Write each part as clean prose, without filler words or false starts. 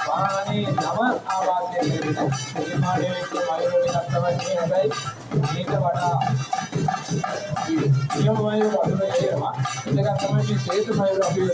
वाहने नम आवाज़ निर्माणे मयूर बड़ा नियम मयूर अभी सेतु मयूर अभी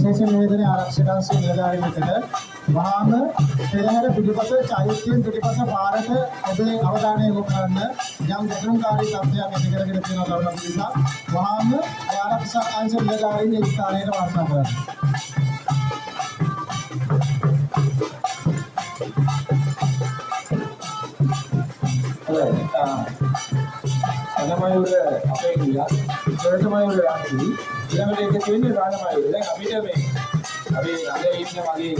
विशेष निवेदन आरक्षकांशी निर्धारित वहां पेरहर पिटुपस चायुक्तियन पिटुपस भारत अबे अवधान යොමු කරන්න යම් ගැටලුකාරී තත්ත්වයක් ඇති කරගෙන තියෙන කරුණ පිළිබඳව වහාම ආරක්ෂක අංශ නිලධාරීන් ඒ ස්ථානයට වාර්තා කරනවා. අනමයුර අපේ ගියා සරතමයුර යන්නේ ඊළඟට ඒක තියෙන්නේ රාණමයුර. දැන් අපිට මේ අපි ළඟ ඉන්න මගේ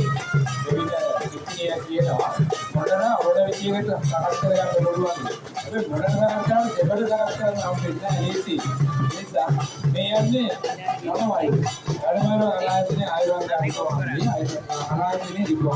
දෙවිද ඉතිරිය කියනවා මොඩර්න විදියකට සකස් කරගන්න පුළුවන්. අපි මොඩර්න කරනවා දෙබඩ සකස් කරන්න හම්බෙන්නේ නැහැ ඒසි. ඒ නිසා මේ යන්නේ රාණමයුර. රාණමයුර අනායතනේ ආයුර්වේද අනායතනේ දිග්ගම